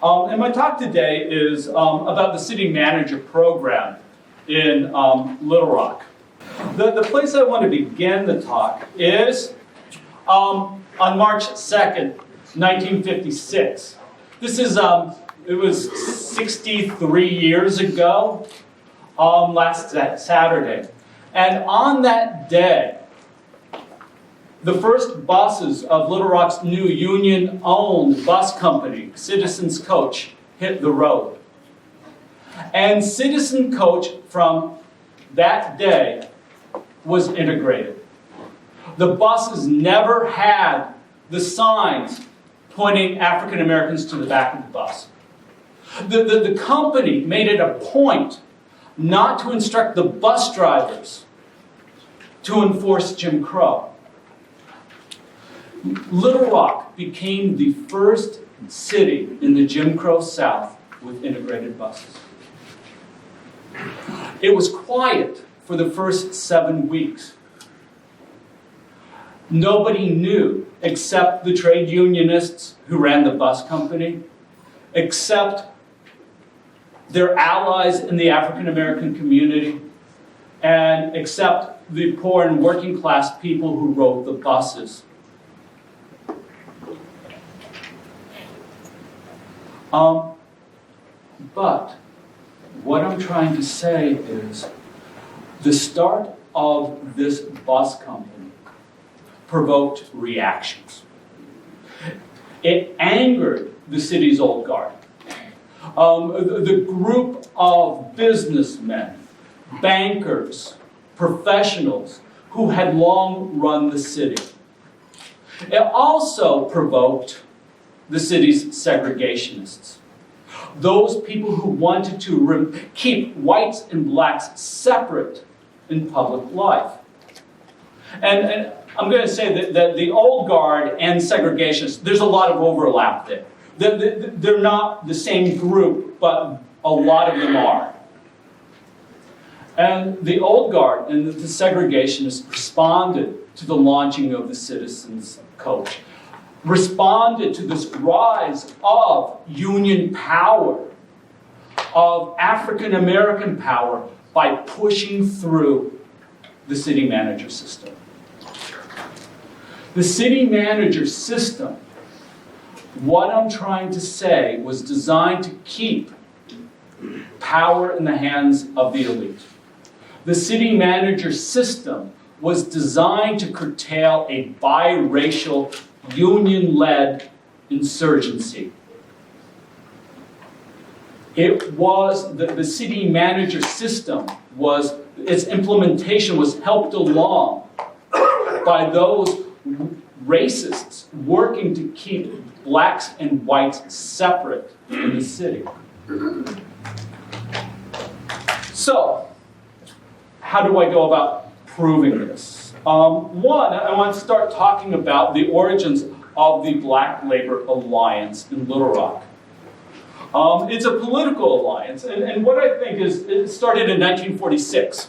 And my talk today is about the city manager program in Little Rock. The place I want to begin the talk is on March 2nd, 1956. This is, it was 63 years ago, last Saturday. And on that day, the first buses of Little Rock's new union-owned bus company, Citizens Coach, hit the road. And Citizen Coach, from that day, was integrated. The buses never had the signs pointing African Americans to the back of the bus. The company made it a point not to instruct the bus drivers to enforce Jim Crow. Little Rock became the first city in the Jim Crow South with integrated buses. It was quiet for the first 7 weeks. Nobody knew, except the trade unionists who ran the bus company, except their allies in the African American community, and except the poor and working class people who rode the buses. But what I'm trying to say is the start of this bus company provoked reactions. It angered the city's old guard. The group of businessmen, bankers, professionals who had long run the city. It also provoked the city's segregationists. Those people who wanted to keep whites and blacks separate in public life. And I'm going to say that the old guard and segregationists, there's a lot of overlap there. They're not the same group, but a lot of them are. And the old guard and the segregationists responded to the launching of the Citizens Coach, responded to this rise of union power, of African American power, by pushing through the city manager system. The city manager system, what I'm trying to say, was designed to keep power in the hands of the elite. The city manager system was designed to curtail a biracial, union-led insurgency. It was the city manager system its implementation was helped along by those racists working to keep blacks and whites separate in the city. So, how do I go about proving this? One, I want to start talking about the origins of the Black Labor Alliance in Little Rock. It's a political alliance, and what I think is it started in 1946.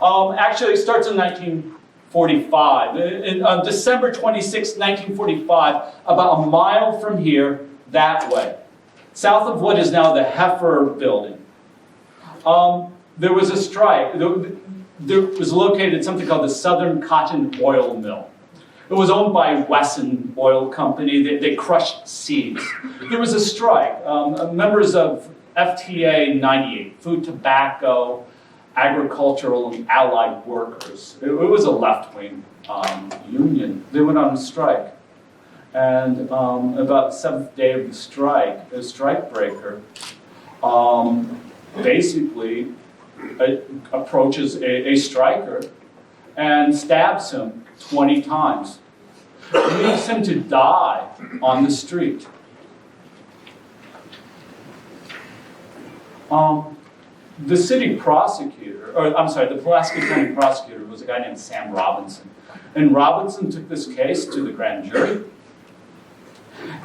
Actually, it starts in 1945. On December 26, 1945, about a mile from here, that way, south of what is now the Heifer Building, there was a strike. There was located something called the Southern Cotton Oil Mill. It was owned by Wesson Oil Company. They crushed seeds. There was a strike. Members of FTA 98, Food, Tobacco, Agricultural, and Allied Workers. It was a left-wing union. They went on a strike. And about the seventh day of the strike, the strikebreaker basically approaches a striker and stabs him 20 times. Leaves him to die on the street. The city prosecutor, the Pulaski County prosecutor was a guy named Sam Robinson. And Robinson took this case to the grand jury.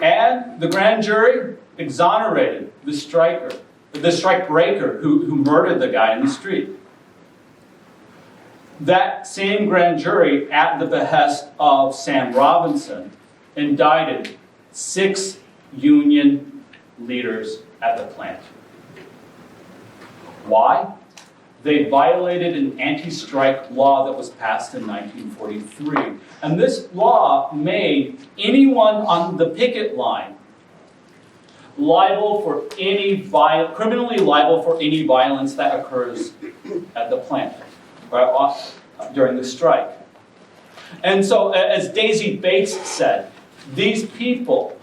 And the grand jury exonerated the strikebreaker who murdered the guy in the street. That same grand jury, at the behest of Sam Robinson, indicted 6 union leaders at the plant. Why? They violated an anti-strike law that was passed in 1943. And this law made anyone on the picket line criminally liable for any violence that occurs at the plant during the strike. And so, as Daisy Bates said, these people,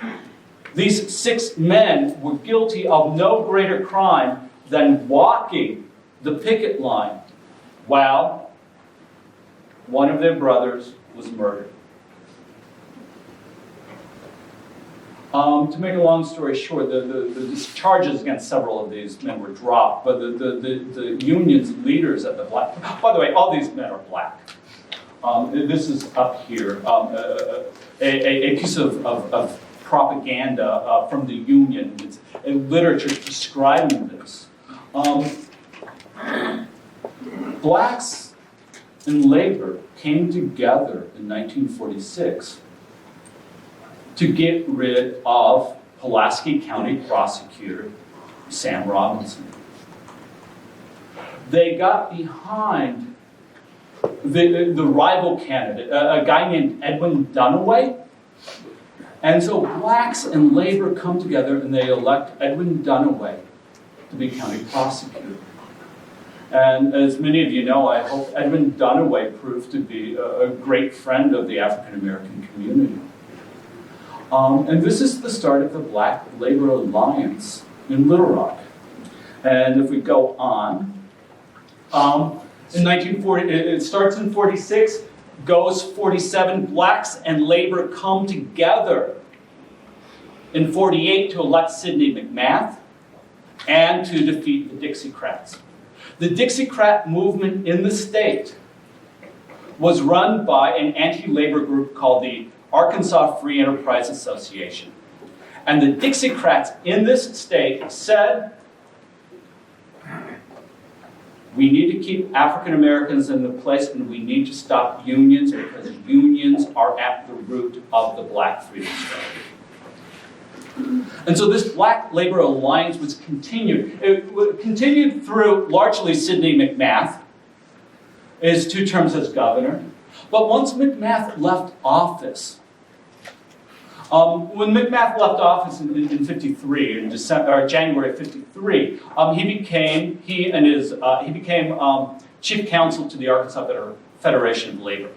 these 6 men, were guilty of no greater crime than walking the picket line while one of their brothers was murdered. To make a long story short, the charges against several of these men were dropped, but the union's leaders at the black... By the way, all these men are black. This is up here, a piece of propaganda from the union. It's literature describing this. Blacks and labor came together in 1946 to get rid of Pulaski County prosecutor Sam Robinson. They got behind the rival candidate, a guy named Edwin Dunaway. And so blacks and labor come together and they elect Edwin Dunaway to be county prosecutor. And as many of you know, I hope Edwin Dunaway proved to be a great friend of the African American community. And this is the start of the Black Labor Alliance in Little Rock. And if we go on, in 1940, it starts in 46, goes 47, blacks and labor come together in 48 to elect Sidney McMath and to defeat the Dixiecrats. The Dixiecrat movement in the state was run by an anti-labor group called the Arkansas Free Enterprise Association. And the Dixiecrats in this state said, we need to keep African Americans in the place and we need to stop unions because unions are at the root of the Black freedom struggle. And so this Black Labor Alliance was continued. It continued through largely Sidney McMath, his 2 terms as governor. But once McMath left office, when McMath left office in 53, in January of 53, he became chief counsel to the Arkansas Federation of Labor.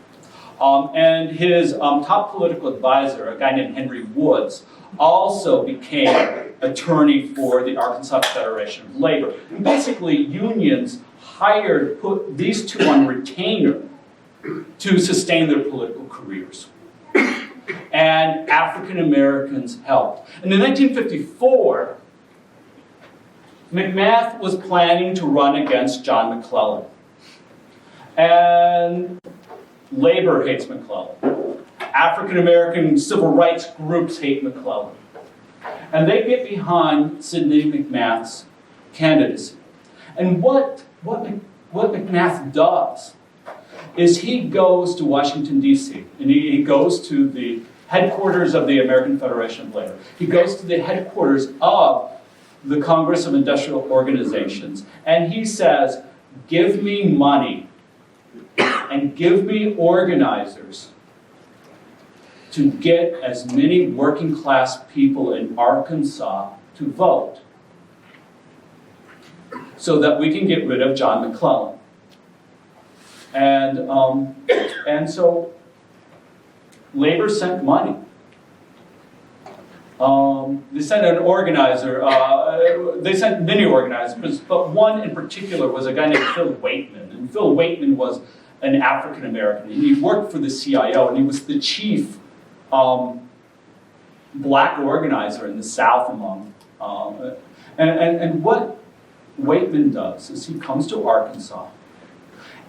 And his top political advisor, a guy named Henry Woods, also became attorney for the Arkansas Federation of Labor. And basically, unions put these 2 on retainer to sustain their political careers. And African Americans helped. And in 1954, McMath was planning to run against John McClellan. And labor hates McClellan. African American civil rights groups hate McClellan. And they get behind Sidney McMath's candidacy. And what McMath does is he goes to Washington, D.C., and he goes to the headquarters of the American Federation of Labor. He goes to the headquarters of the Congress of Industrial Organizations, and he says, give me money and give me organizers to get as many working class people in Arkansas to vote so that we can get rid of John McClellan. And so labor sent money. They sent an organizer. They sent many organizers, but one in particular was a guy named Phil Waitman. And Phil Waitman was an African American. And he worked for the CIO, and he was the chief black organizer in the South among. And what Waitman does is he comes to Arkansas,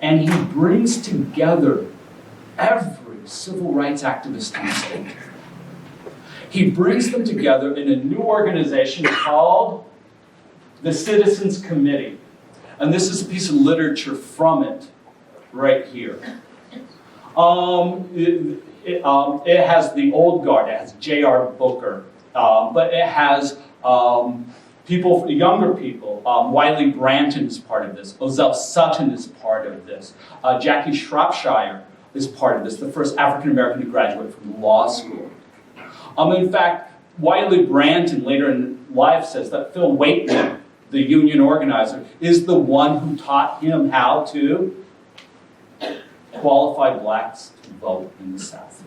and he brings together every civil rights activist in the state. He brings them together in a new organization called the Citizens Committee. And this is a piece of literature from it right here. It has the old guard. It has J.R. Booker. But it has People, younger people, Wiley Branton is part of this. Ozell Sutton is part of this. Jackie Shropshire is part of this, the first African-American to graduate from law school. In fact, Wiley Branton later in life says that Phil Waitman, the union organizer, is the one who taught him how to qualify blacks to vote in the South.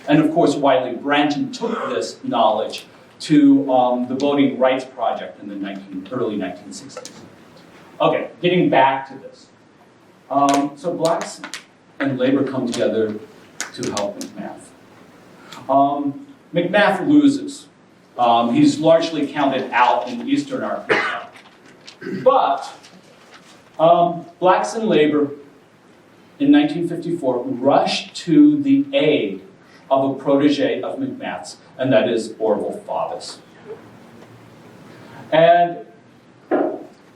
And of course, Wiley Branton took this knowledge to the Voting Rights Project in the early 1960s. Okay, getting back to this. So blacks and labor come together to help McMath. McMath loses. He's largely counted out in eastern Arkansas. But blacks and labor in 1954 rushed to the aid of a protege of McMath's, and that is Orville Faubus. And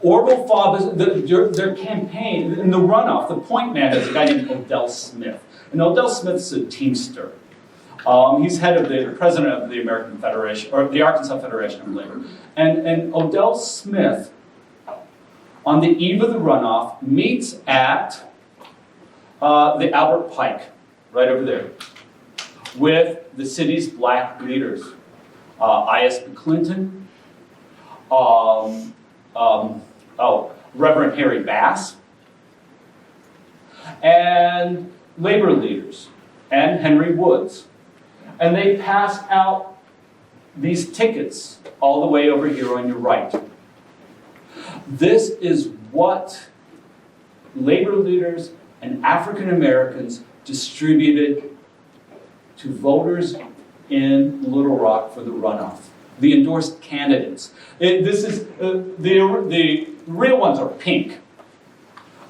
Orville Faubus, their campaign, in the runoff, the point man is a guy named Odell Smith. And Odell Smith's a Teamster. He's head of the president of the American Federation, or the Arkansas Federation of Labor. And Odell Smith, on the eve of the runoff, meets at the Albert Pike, right over there, with the city's black leaders, I.S. McClinton, Reverend Harry Bass, and labor leaders, and Henry Woods. And they pass out these tickets all the way over here on your right. This is what labor leaders and African Americans distributed to voters in Little Rock for the runoff. The endorsed candidates. The real ones are pink.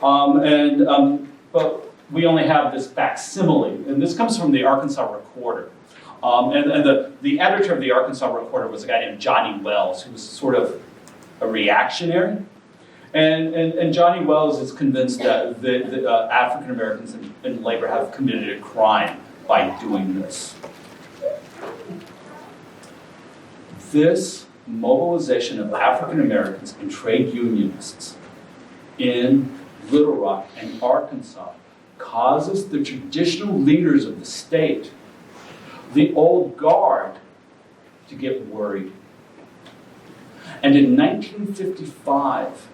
But we only have this facsimile. And this comes from the Arkansas Recorder. The editor of the Arkansas Recorder was a guy named Johnny Wells, who was sort of a reactionary. And Johnny Wells is convinced that the African Americans in labor have committed a crime by doing this. This mobilization of African Americans and trade unionists in Little Rock and Arkansas causes the traditional leaders of the state, the old guard, to get worried. And in 1955,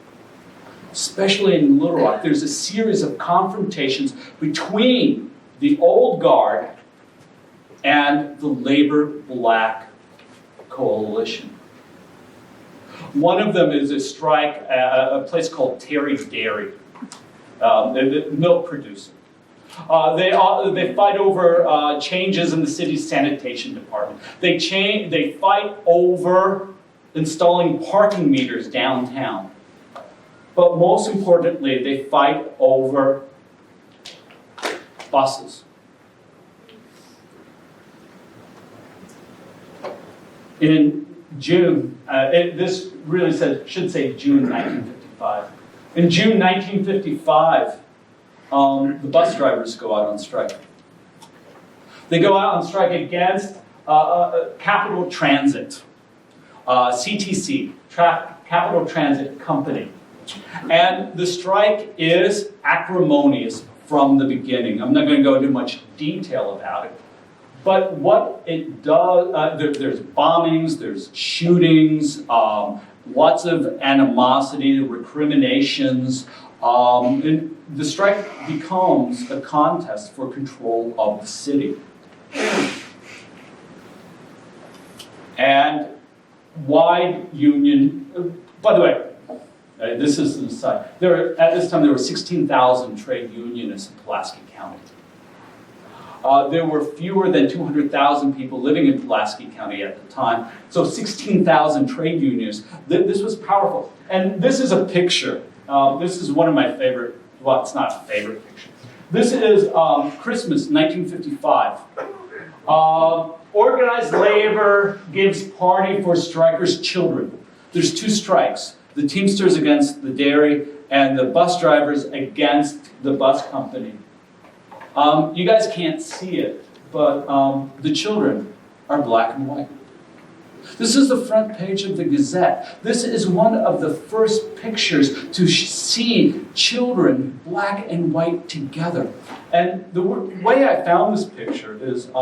especially in Little Rock, there's a series of confrontations between the old guard and the labor-black coalition. One of them is a strike at a place called Terry's Dairy, the milk producer. They fight over changes in the city's sanitation department. They fight over installing parking meters downtown. But most importantly, they fight over buses. In June, this really should say June 1955. In June 1955, the bus drivers go out on strike. They go out on strike against Capital Transit, CTC, Capital Transit Company. And the strike is acrimonious from the beginning. I'm not going to go into much detail about it. But what it does, there's bombings, there's shootings, lots of animosity, recriminations. And the strike becomes a contest for control of the city. And wide union, by the way, this is the side. At this time, there were 16,000 trade unionists in Pulaski County. There were fewer than 200,000 people living in Pulaski County at the time. So 16,000 trade unionists. This was powerful. And this is a picture. This is one of my favorite, well, it's not a favorite picture. This is Christmas 1955. Organized labor gives party for strikers' children. There's two strikes. The Teamsters against the dairy and the bus drivers against the bus company. You guys can't see it, but the children are black and white. This is the front page of the Gazette. This is one of the first pictures to see children, black and white, together. And the way I found this picture is, it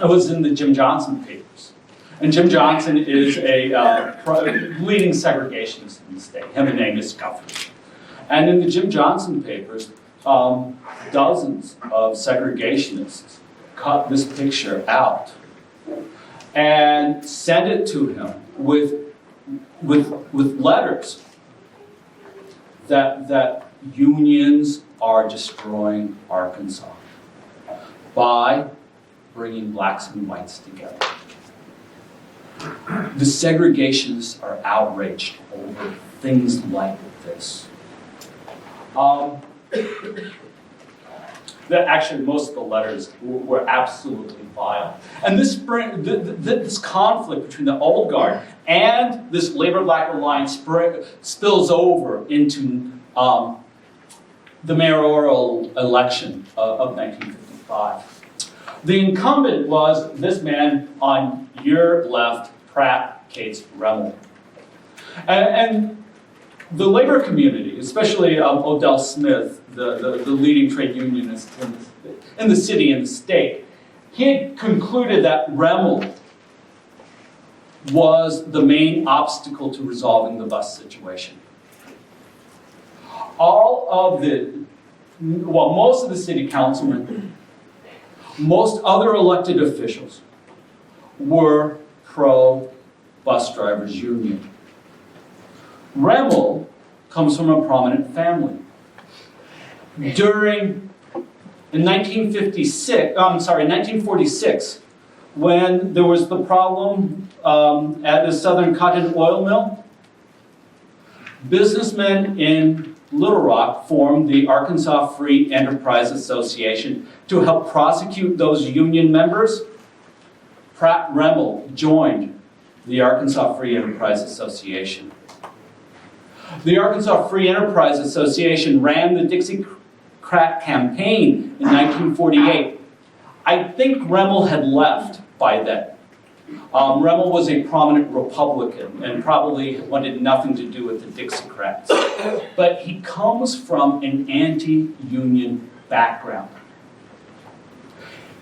was in the Jim Johnson papers. And Jim Johnson is a leading segregationist in the state. Him and Amos Guthrie. And in the Jim Johnson papers, dozens of segregationists cut this picture out and sent it to him with letters that unions are destroying Arkansas by bringing blacks and whites together. The segregationists are outraged over things like this. Actually, most of the letters were absolutely vile. And this conflict between the old guard and this Labor-Black alliance spills over into the mayoral election of 1955. The incumbent was this man on your left, Pratt Cates Remmel. And the labor community, especially Odell Smith, the leading trade unionist in the city and the state, he had concluded that Remmel was the main obstacle to resolving the bus situation. Most of the city councilmen, most other elected officials were pro-bus drivers union. Remmel comes from a prominent family. In 1946, when there was the problem at the Southern Cotton Oil Mill, businessmen in Little Rock formed the Arkansas Free Enterprise Association to help prosecute those union members. Pratt Remmel joined the Arkansas Free Enterprise Association. The Arkansas Free Enterprise Association ran the Dixiecrat campaign in 1948. I think Remmel had left by then. Remmel was a prominent Republican and probably wanted nothing to do with the Dixiecrats. But he comes from an anti-union background.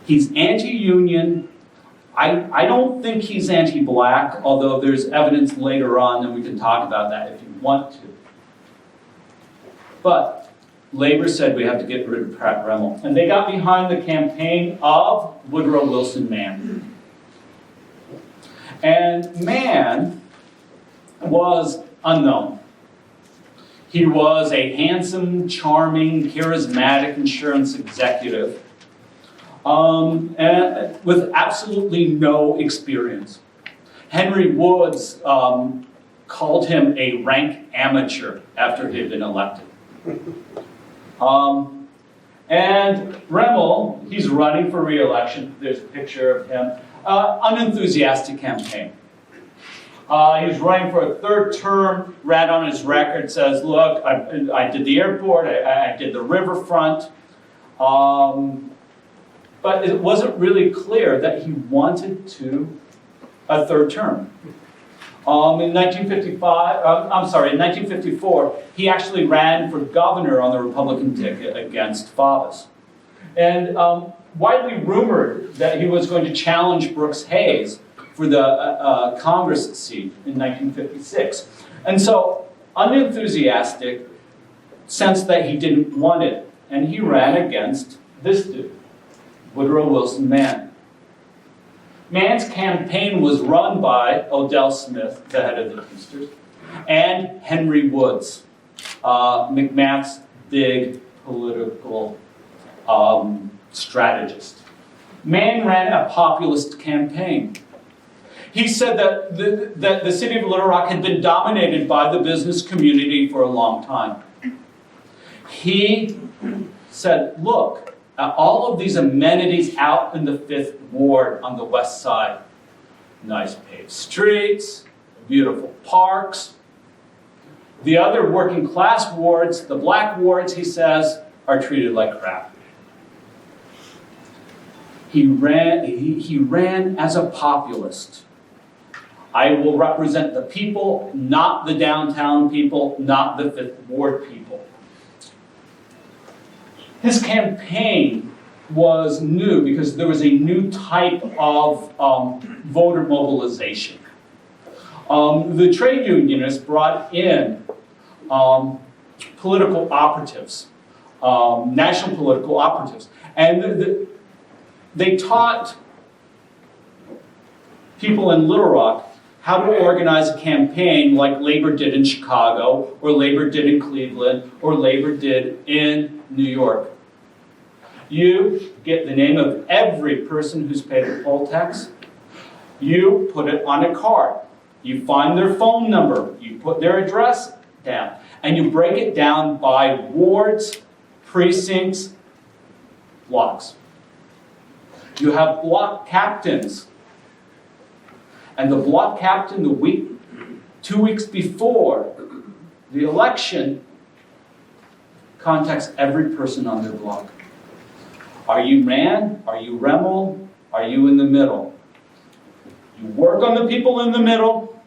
He's anti-union. I don't think he's anti-black, although there's evidence later on, and we can talk about that if you want to. But labor said we have to get rid of Pratt Remmel. And they got behind the campaign of Woodrow Wilson Mann. And Mann was unknown. He was a handsome, charming, charismatic insurance executive and with absolutely no experience. Henry Woods called him a rank amateur after he had been elected. And Remmel, he's running for re-election. There's a picture of him. Unenthusiastic campaign. He was running for a third term, ran on his record, says, look, I did the airport, I did the riverfront, but it wasn't really clear that he wanted a third term. In 1954, he actually ran for governor on the Republican ticket against Favis. And widely rumored that he was going to challenge Brooks Hayes for the Congress seat in 1956. And so, unenthusiastic, sensed that he didn't want it, and he ran against this dude, Woodrow Wilson Mann. Mann's campaign was run by Odell Smith, the head of the Teamsters, and Henry Woods, McMath's big political strategist. Mann ran a populist campaign. He said that the city of Little Rock had been dominated by the business community for a long time. He said, look, all of these amenities out in the 5th Ward on the west side, nice paved streets, beautiful parks. The other working class wards, the black wards, he says, are treated like crap. He ran as a populist I will represent the people, not the downtown people, not the Fifth Ward people. His campaign was new because there was a new type of voter mobilization. The trade unionists brought in political operatives, national political operatives, and they taught people in Little Rock how to organize a campaign like Labor did in Chicago, or Labor did in Cleveland, or Labor did in New York. You get the name of every person who's paid the poll tax. You put it on a card. You find their phone number. You put their address down. And you break it down by wards, precincts, blocks. You have block captains. And the block captain, 2 weeks before the election, contacts every person on their block. Are you Man? Are you Remmel? Are you in the middle? You work on the people in the middle,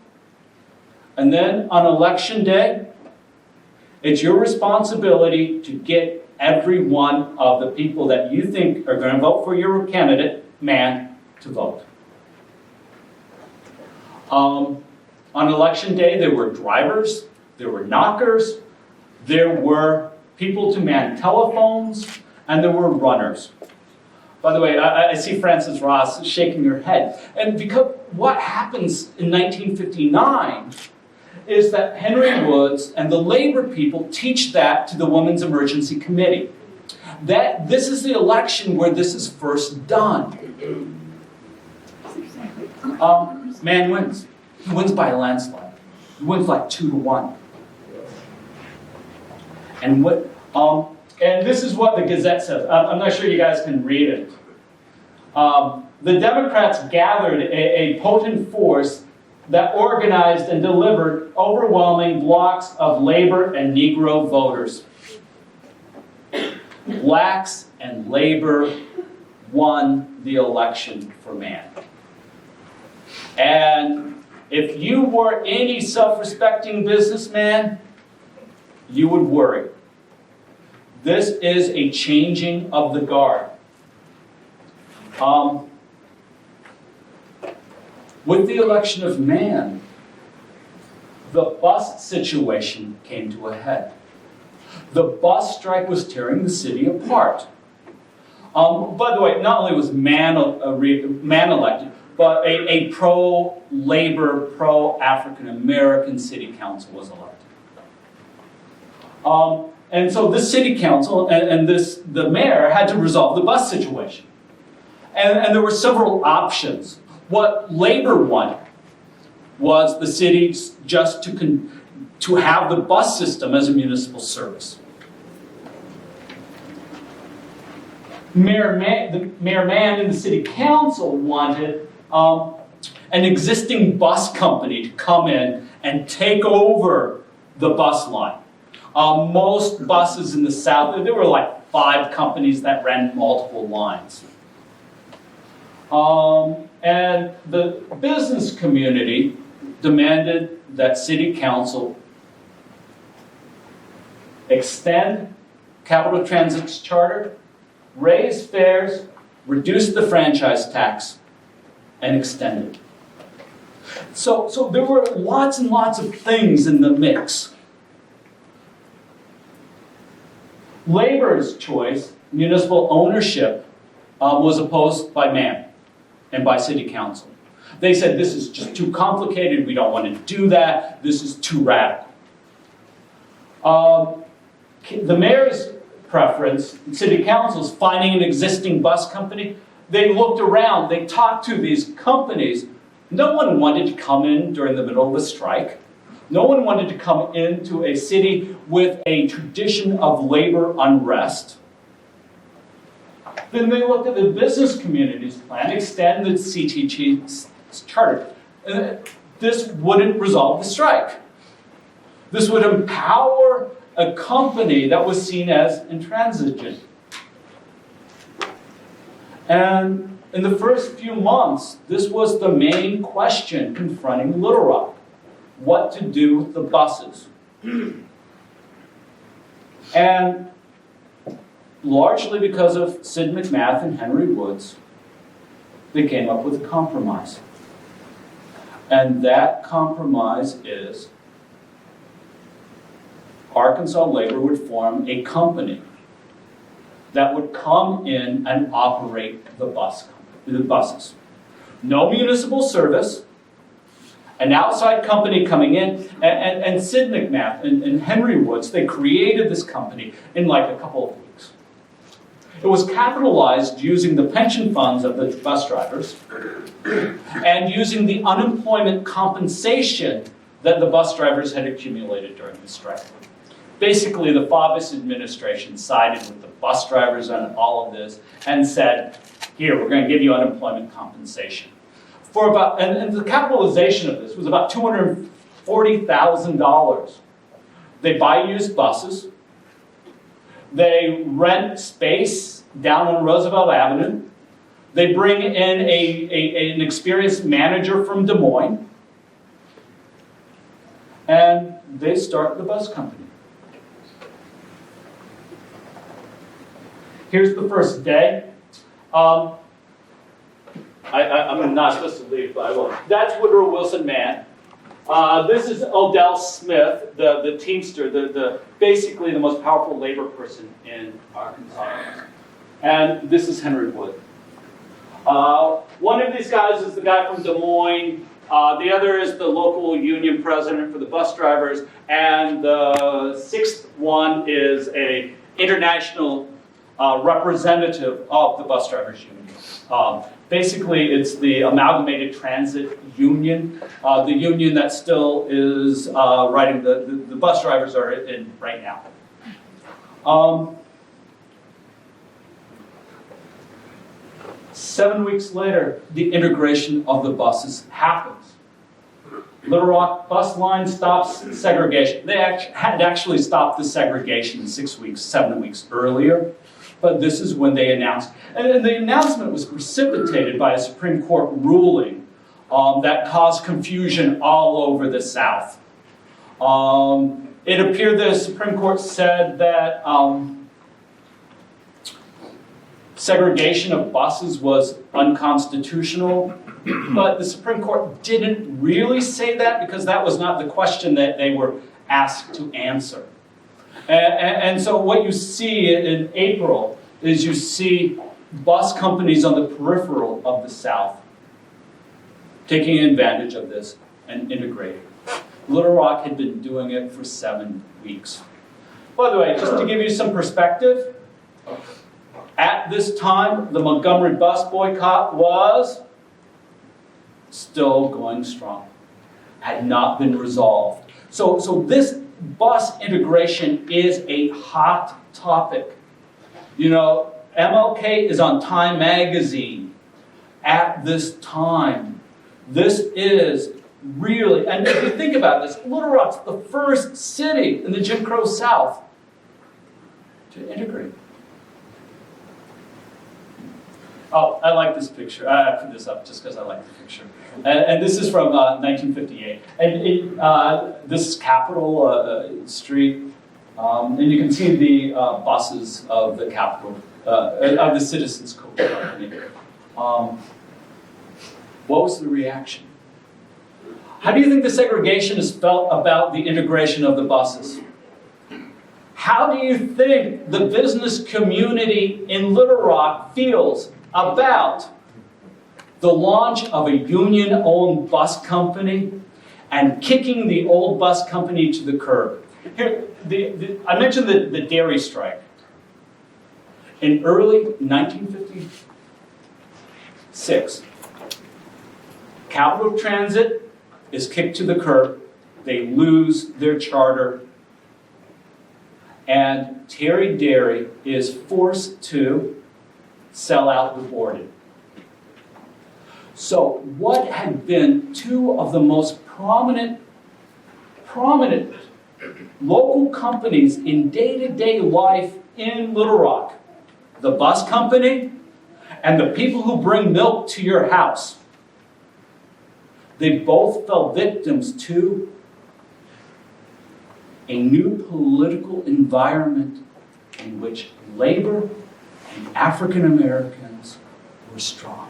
and then on election day, it's your responsibility to get every one of the people that you think are going to vote for your candidate, Man, to vote. On election day, there were drivers, there were knockers, there were people to man telephones, and there were runners. By the way, I see Frances Ross shaking her head. And because what happens in 1959 is that Henry Woods and the labor people teach that to the Women's Emergency Committee. That this is the election where this is first done. Man wins. He wins by a landslide. He wins like 2-1. And this is what the Gazette says. I'm not sure you guys can read it. The Democrats gathered a potent force that organized and delivered overwhelming blocks of labor and Negro voters. Blacks and labor won the election for Man. And if you were any self-respecting businessman, you would worry. This is a changing of the guard. With the election of Man, the bus situation came to a head. The bus strike was tearing the city apart. By the way, not only was Man elected, but a pro-labor, pro-African-American city council was elected. And so this city council and the mayor had to resolve the bus situation. And there were several options. What labor wanted was the city just to have the bus system as a municipal service. Mayor Mann and the city council wanted an existing bus company to come in and take over the bus line. Most buses in the South, there were like 5 companies that ran multiple lines. And the business community demanded that city council extend Capital Transit's charter, raise fares, reduce the franchise tax, and extend it. So there were lots and lots of things in the mix. Labor's choice, municipal ownership, was opposed by Man and by city council. They said this is just too complicated, we don't want to do that, this is too radical. The mayor's preference, city council's finding an existing bus company, they looked around, they talked to these companies. No one wanted to come in during the middle of a strike. No one wanted to come into a city with a tradition of labor unrest. Then they looked at the business community's plan, extend the CTG's charter. This wouldn't resolve the strike. This would empower a company that was seen as intransigent. And In the first few months, this was the main question confronting Little Rock: what to do with the buses. And largely because of Sid McMath and Henry Woods, they came up with a compromise. And that compromise is Arkansas Labor would form a company that would come in and operate the buses. No municipal service, an outside company coming in, and Sid McMath and Henry Woods, they created this company in like a couple of weeks. It was capitalized using the pension funds of the bus drivers and using the unemployment compensation that the bus drivers had accumulated during the strike. Basically, the Faubus administration sided with the bus drivers on all of this and said, here, we're going to give you unemployment compensation. For about, and the capitalization of this was about $240,000. They buy used buses. They rent space down on Roosevelt Avenue. They bring in an experienced manager from Des Moines. And they start the bus company. Here's the first day. I'm not supposed to leave, but I will. That's Woodrow Wilson Mann. This is Odell Smith, the Teamster, basically the most powerful labor person in Arkansas. And this is Henry Wood. One of these guys is the guy from Des Moines. The other is the local union president for the bus drivers. And the sixth one is an international representative of the bus drivers union. Basically, it's the Amalgamated Transit Union, the union that still is writing the bus drivers are in right now. 7 weeks later, the integration of the buses happens. Little Rock bus line stops segregation. They had actually stopped the segregation 7 weeks earlier. But this is when they announced. And the announcement was precipitated by a Supreme Court ruling that caused confusion all over the South. It appeared the Supreme Court said that segregation of buses was unconstitutional. But the Supreme Court didn't really say that because that was not the question that they were asked to answer. And so what you see in April is you see bus companies on the peripheral of the South taking advantage of this and integrating. Little Rock had been doing it for 7 weeks. By the way, just to give you some perspective, at this time, the Montgomery bus boycott was still going strong, had not been resolved. So this bus integration is a hot topic. You know, MLK is on Time magazine at this time. This is really, and if you think about this, Little Rock's the first city in the Jim Crow South to integrate. Oh, I like this picture. I put this up just because I like the picture. And this is from 1958. And this is Capitol Street. And you can see the buses of the Capitol, of the Citizens Coal Company. What was the reaction? How do you think the segregationists felt about the integration of the buses? How do you think the business community in Little Rock feels about the launch of a union-owned bus company and kicking the old bus company to the curb? Here, I mentioned the dairy strike. In early 1956, Capital Transit is kicked to the curb. They lose their charter. And Terry Dairy is forced to sell out the boarding. So what had been two of the most prominent local companies in day-to-day life in Little Rock, the bus company and the people who bring milk to your house, they both fell victims to a new political environment in which labor and African Americans were strong.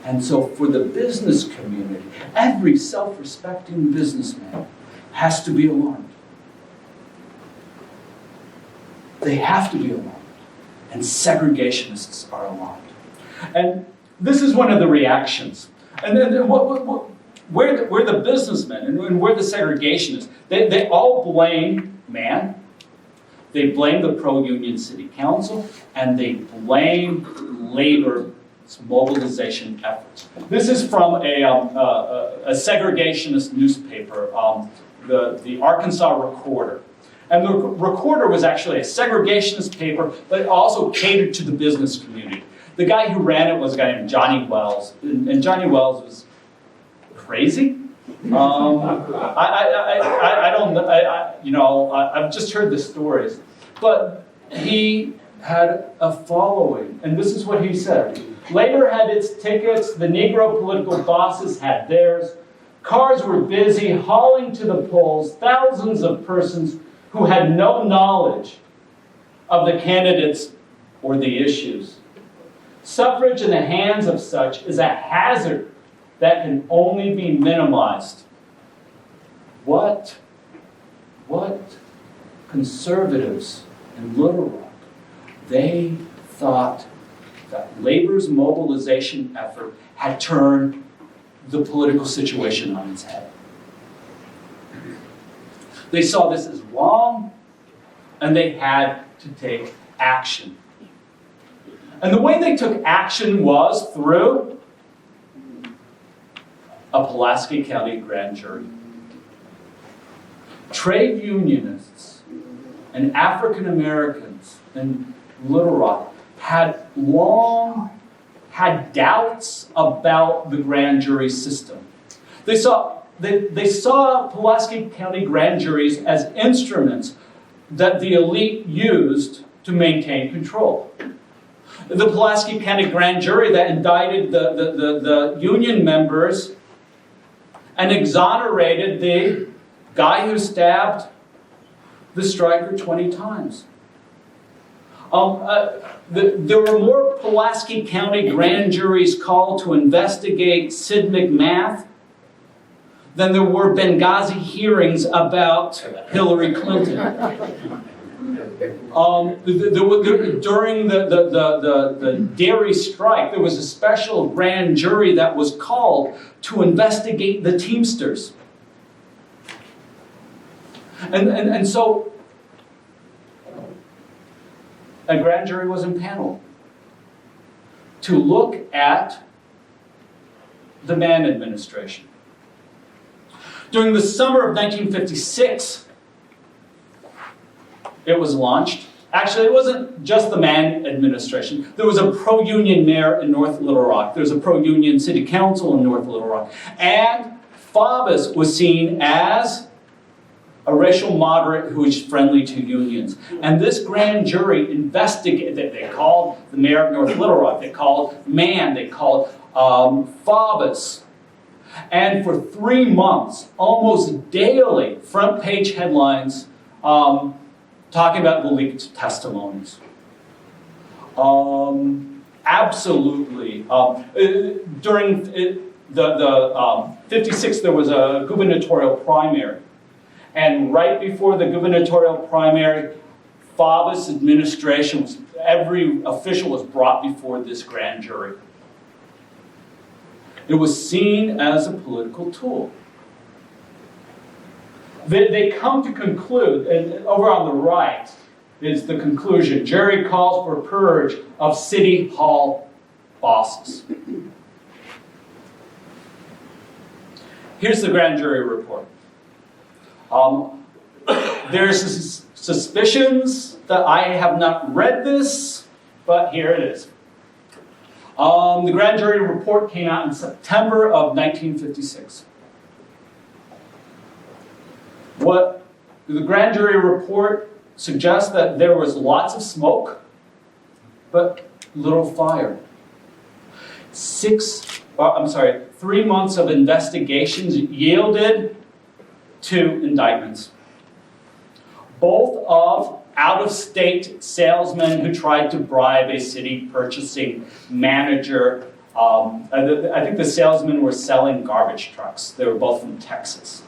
And so for the business community, every self-respecting businessman has to be alarmed. They have to be alarmed. And segregationists are alarmed. And this is one of the reactions. And then where the businessmen and where the segregationists, they all blame man. They blame the pro-union city council, and they blame labor's mobilization efforts. This is from a segregationist newspaper, the Arkansas Recorder. And the Recorder was actually a segregationist paper, but it also catered to the business community. The guy who ran it was a guy named Johnny Wells, and Johnny Wells was crazy. I don't know. I've just heard the stories, but he had a following, and this is what he said: labor had its tickets, the Negro political bosses had theirs. Cars were busy hauling to the polls thousands of persons who had no knowledge of the candidates or the issues. Suffrage in the hands of such is a hazard that can only be minimized. What conservatives in Little Rock, they thought that labor's mobilization effort had turned the political situation on its head. They saw this as wrong, and they had to take action. And the way they took action was through a Pulaski County grand jury. Trade unionists and African Americans in Little Rock had long had doubts about the grand jury system. They saw Pulaski County grand juries as instruments that the elite used to maintain control. The Pulaski County grand jury that indicted the union members and exonerated the guy who stabbed the striker 20 times. There were more Pulaski County grand juries called to investigate Sid McMath than there were Benghazi hearings about Hillary Clinton. During the dairy strike, there was a special grand jury that was called to investigate the Teamsters. And so a grand jury was impaneled to look at the Mann administration. During the summer of 1956, it was launched. Actually, it wasn't just the Mann administration. There was a pro-union mayor in North Little Rock. There was a pro-union city council in North Little Rock. And Faubus was seen as a racial moderate who is friendly to unions. And this grand jury investigated. They called the mayor of North Little Rock. They called Mann. They called Faubus. And for 3 months, almost daily, front page headlines talking about the leaked testimonies. Absolutely. During the 56, there was a gubernatorial primary. And right before the gubernatorial primary, Faubus administration, every official was brought before this grand jury. It was seen as a political tool. They come to conclude, and over on the right is the conclusion. Jury calls for purge of city hall bosses. Here's the grand jury report. There's suspicions that I have not read this, but here it is. The grand jury report came out in September of 1956. What the grand jury report suggests that there was lots of smoke, but little fire. 3 months of investigations yielded 2 indictments. Both of out-of-state salesmen who tried to bribe a city purchasing manager. I think the salesmen were selling garbage trucks. They were both from Texas.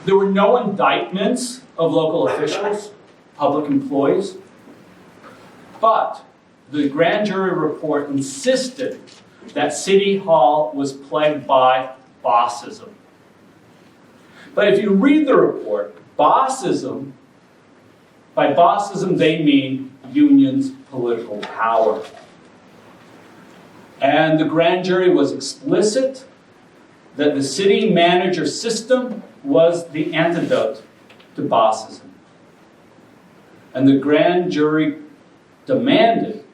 There were no indictments of local officials, public employees, but the grand jury report insisted that City Hall was plagued by bossism. But if you read the report, bossism, by bossism they mean unions' political power. And the grand jury was explicit that the city manager system was the antidote to bossism. And the grand jury demanded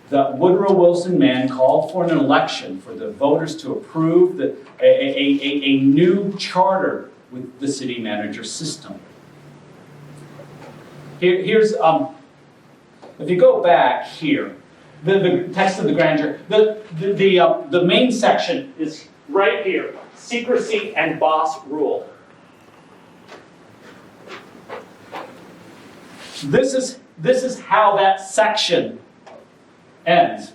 that Woodrow Wilson Mann called for an election for the voters to approve a new charter with the city manager system. Here's, if you go back here, the text of the grand jury, the main section is right here, secrecy and boss rule. This is how that section ends.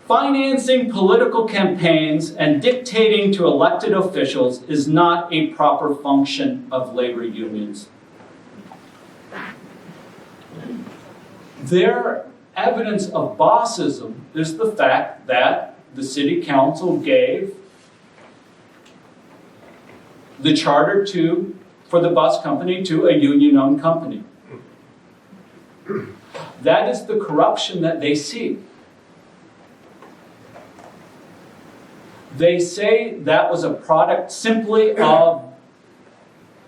Financing political campaigns and dictating to elected officials is not a proper function of labor unions. Their evidence of bossism is the fact that the city council gave the charter for the bus company to a union-owned company. That is the corruption that they see. They say that was a product simply of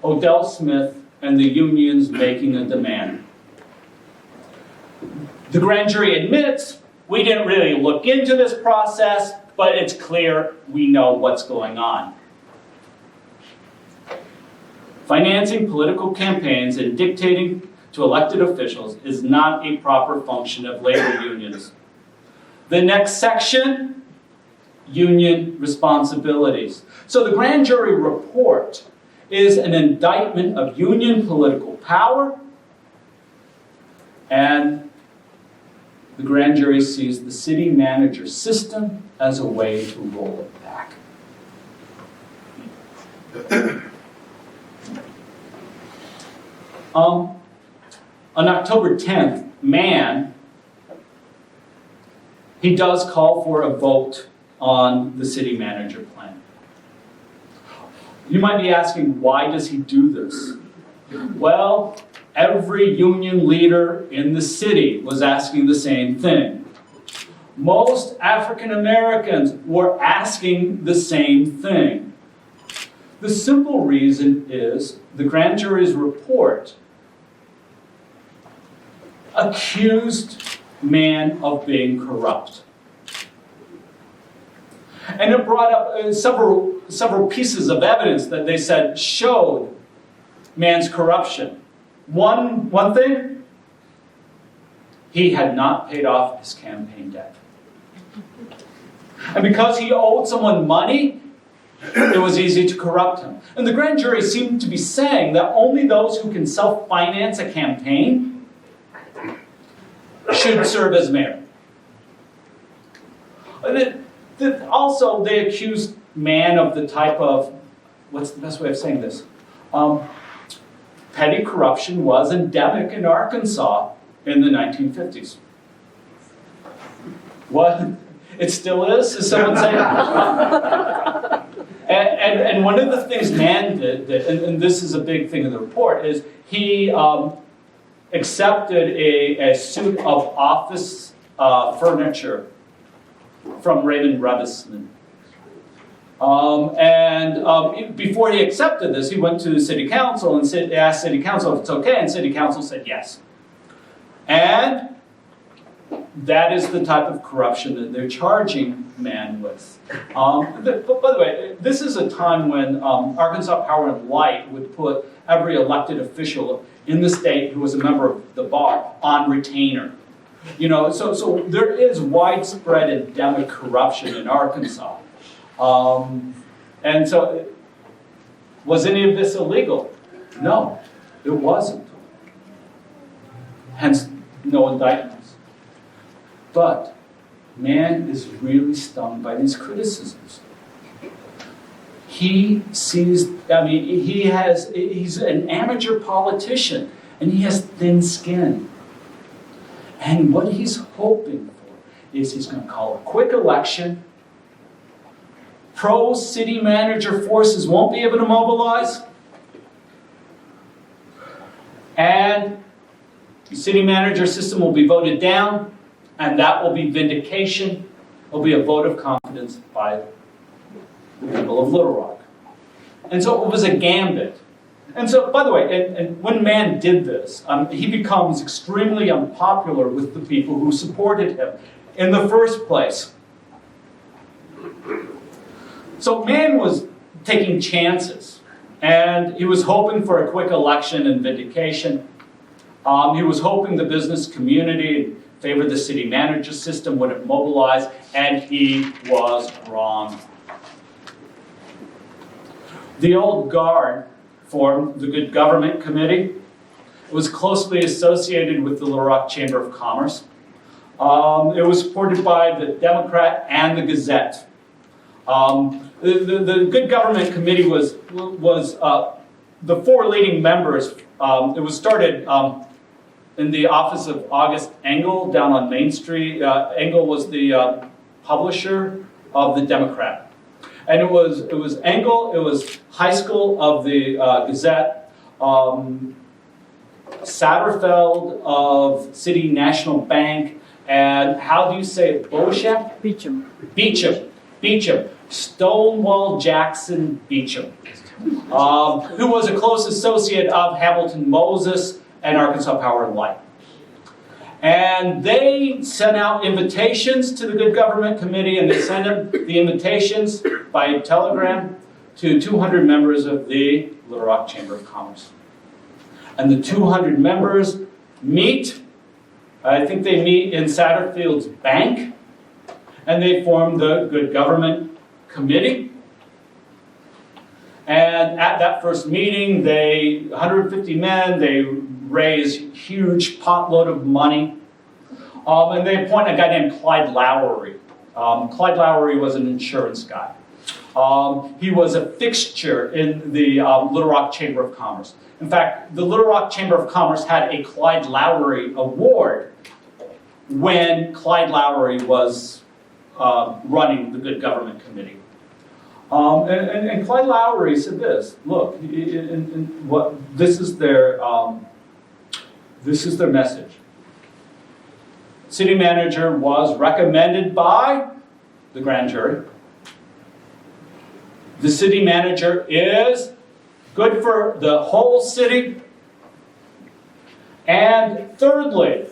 Odell Smith and the unions making a demand. The grand jury admits, we didn't really look into this process, but it's clear we know what's going on. Financing political campaigns and dictating to elected officials is not a proper function of labor unions. The next section, union responsibilities. So the grand jury report is an indictment of union political power, and the grand jury sees the city manager system as a way to roll it back. On October 10th, Mann, he does call for a vote on the city manager plan. You might be asking, why does he do this? Well, every union leader in the city was asking the same thing. Most African Americans were asking the same thing. The simple reason is the grand jury's report accused Mann of being corrupt. And it brought up several pieces of evidence that they said showed Mann's corruption. One thing, he had not paid off his campaign debt. And because he owed someone money, it was easy to corrupt him. And the grand jury seemed to be saying that only those who can self-finance a campaign should serve as mayor. Also, they accused Mann of the type of, what's the best way of saying this? Petty corruption was endemic in Arkansas in the 1950s. What? It still is someone saying? and one of the things Mann did, and this is a big thing in the report, is he accepted a suit of office furniture from Raymond Rebisman. Before he accepted this, he went to the city council and asked city council if it's okay, and city council said yes. And that is the type of corruption that they're charging Mann with. By the way, this is a time when Arkansas Power and Light would put every elected official in the state who was a member of the bar on retainer. You know, so there is widespread endemic corruption in Arkansas. And so, was any of this illegal? No, it wasn't. Hence, no indictments. But man is really stung by these criticisms. He sees, he's an amateur politician, and he has thin skin. And what he's hoping for is he's going to call a quick election. Pro-city manager forces won't be able to mobilize. And the city manager system will be voted down, and that will be vindication. It will be a vote of confidence by the people of Little Rock. And so it was a gambit. And so, by the way, and when man did this, he becomes extremely unpopular with the people who supported him in the first place. So man was taking chances, and he was hoping for a quick election and vindication. He was hoping the business community favored the city manager system, wouldn't mobilize, and he was wrong. The old guard formed the Good Government Committee. It was closely associated with the Little Rock Chamber of Commerce. It was supported by the Democrat and the Gazette. The Good Government Committee was the four leading members. It was started in the office of August Engel down on Main Street. Engel was the publisher of the Democrat. And it was Engel, it was High School of the Gazette, Satterfeld of City National Bank, and how do you say it, Beauchamp? Beecham. Stonewall Jackson Beecham, who was a close associate of Hamilton Moses and Arkansas Power and Light. And they sent out invitations to the Good Government Committee, and they sent them the invitations by telegram to 200 members of the Little Rock Chamber of Commerce. And the 200 members meet, I think they meet in Satterfield's bank, and they form the Good Government Committee. And at that first meeting, 150 men, they raise huge potload of money. And they appoint a guy named Clyde Lowery. Clyde Lowery was an insurance guy. He was a fixture in the Little Rock Chamber of Commerce. In fact, the Little Rock Chamber of Commerce had a Clyde Lowery Award when Clyde Lowery was running the Good Government Committee. And Clyde Lowery said this, look, this is their message. City manager was recommended by the grand jury. The city manager is good for the whole city. And thirdly,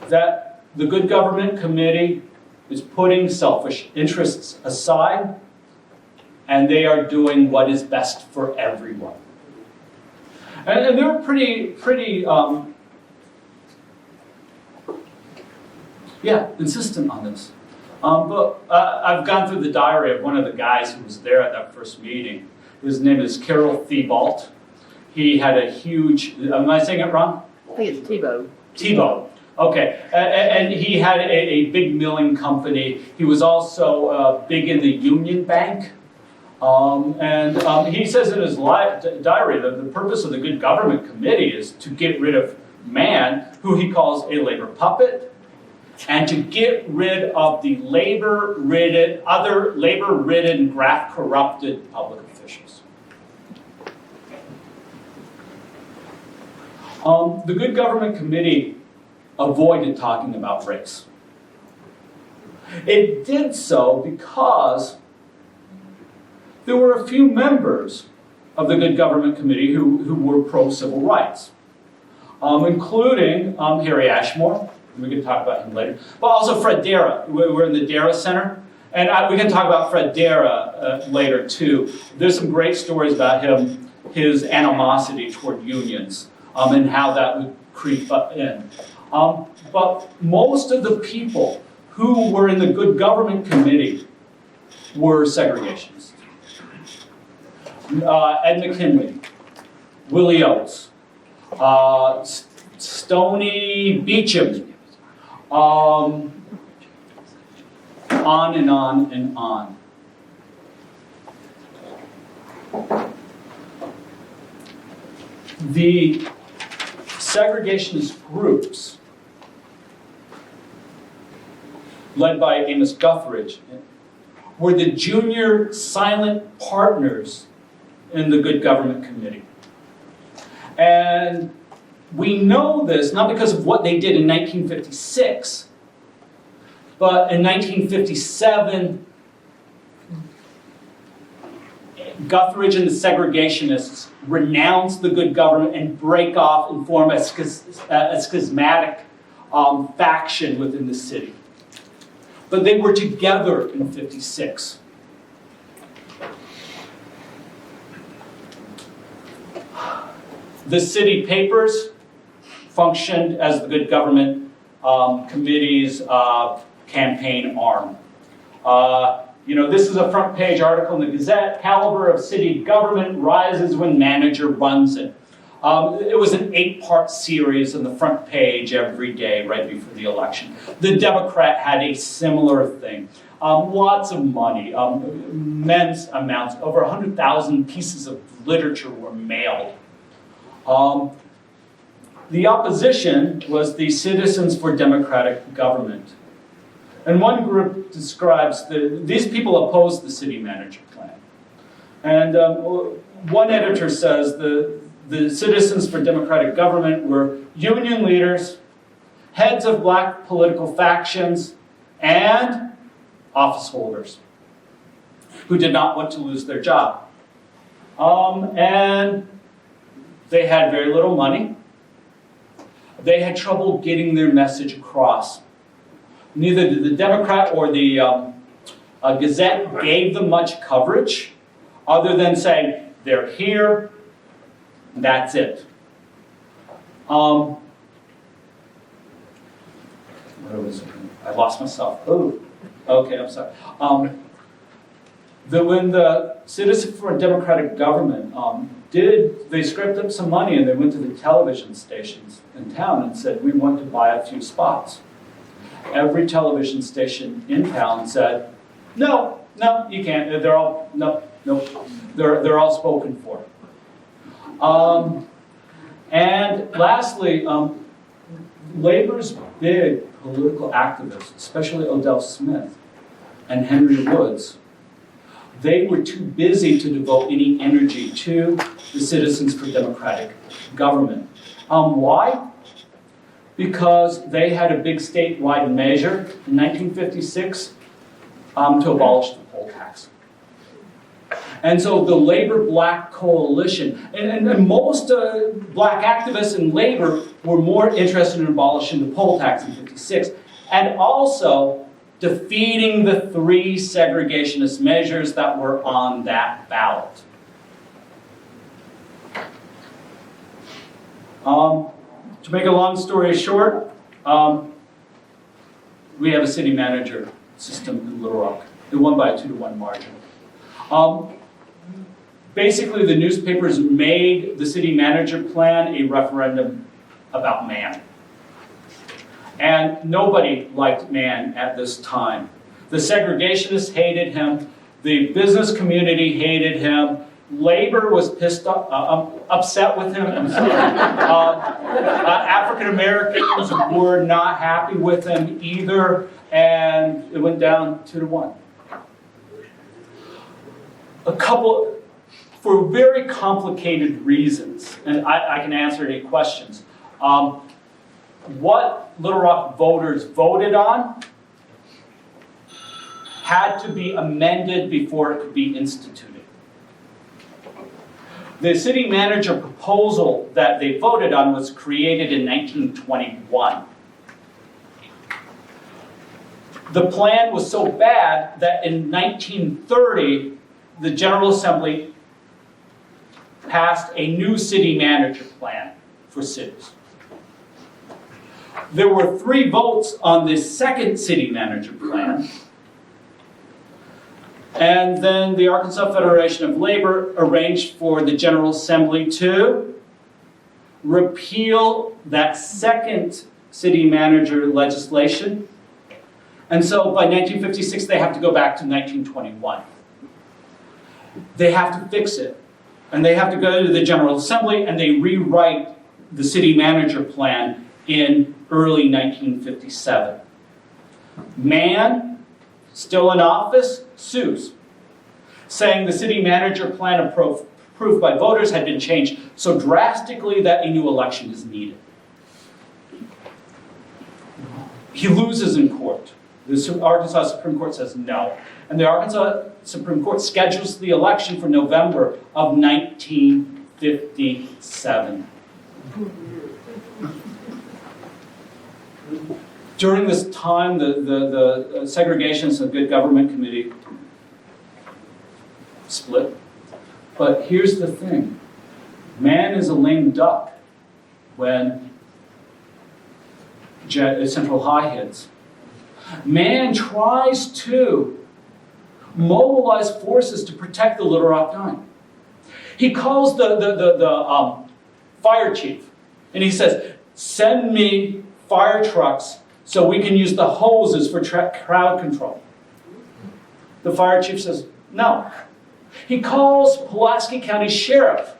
that the Good Government Committee is putting selfish interests aside, and they are doing what is best for everyone. And they were pretty insistent on this. But I've gone through the diary of one of the guys who was there at that first meeting. His name is Carol Thibault. He had a huge, am I saying it wrong? I think it's Tebow. Tebow. Okay, and he had a big milling company. He was also big in the Union Bank. And he says in his diary that the purpose of the Good Government Committee is to get rid of man, who he calls a labor puppet, and to get rid of the other labor-ridden, graft-corrupted public officials. The Good Government Committee avoided talking about race. It did so because there were a few members of the Good Government Committee who were pro-civil rights, including Harry Ashmore. We can talk about him later. But also Fred Dara. We're in the Dara Center. And we can talk about Fred Dara later, too. There's some great stories about him his animosity toward unions and how that would creep in. But most of the people who were in the Good Government Committee were segregationists. Ed McKinley, Willie Oates, Stony Beecham, on and on and on. The segregationist groups, led by Amos Guthridge, were the junior silent partners in the Good Government Committee. And we know this not because of what they did in 1956, but in 1957, Guthridge and the segregationists renounce the Good Government and break off and form a schismatic faction within the city. But they were together in 56. The city papers functioned as the Good Government Committee's campaign arm. This is a front page article in the Gazette. Caliber of city government rises when manager runs it. It was an 8-part series on the front page every day right before the election. The Democrat had a similar thing. Lots of money, immense amounts, over 100,000 pieces of literature were mailed. The opposition was the Citizens for Democratic Government. And one group describes these people opposed the city manager plan. And one editor says the Citizens for Democratic Government were union leaders, heads of black political factions, and office holders who did not want to lose their job. And they had very little money. They had trouble getting their message across. Neither the Democrat or the Gazette gave them much coverage, other than saying, they're here, and that's it. I lost myself. Oh, okay, I'm sorry. When the Citizens for Democratic Government they scraped up some money and they went to the television stations in town and said, we want to buy a few spots. Every television station in town said, no, you can't. They're all, no. They're all spoken for. And lastly, Labor's big political activists, especially Odell Smith and Henry Woods, they were too busy to devote any energy to the Citizens for Democratic Government. Why? Because they had a big statewide measure in 1956 to abolish the poll tax. And so the Labor-Black coalition, and most black activists in labor were more interested in abolishing the poll tax in 56, and also defeating the 3 segregationist measures that were on that ballot. To make a long story short, we have a city manager system in Little Rock. It won by a 2-to-1 margin. Basically, the newspapers made the city manager plan a referendum about man. And nobody liked man at this time. The segregationists hated him. The business community hated him. Labor was upset with him. African Americans were not happy with him either, and it went down 2-to-1. For very complicated reasons, and I can answer any questions. What Little Rock voters voted on had to be amended before it could be instituted. The city manager proposal that they voted on was created in 1921. The plan was so bad that in 1930, the General Assembly passed a new city manager plan for cities. There were 3 votes on this second city manager plan. And then the Arkansas Federation of Labor arranged for the General Assembly to repeal that second city manager legislation. And so by 1956, they have to go back to 1921. They have to fix it. And they have to go to the General Assembly and they rewrite the city manager plan in early 1957. Mann, still in office, sues, saying the city manager plan approved by voters had been changed so drastically that a new election is needed. He loses in court. The Arkansas Supreme Court says no. And the Arkansas Supreme Court schedules the election for November of 1957. During this time, the Segregations and Good Government Committee split. But here's the thing. Man is a lame duck when Central High hits. Man tries to mobilize forces to protect the Little Rock Nine. He calls the fire chief, and he says, send me fire trucks so we can use the hoses for crowd control. The fire chief says, no. He calls Pulaski County Sheriff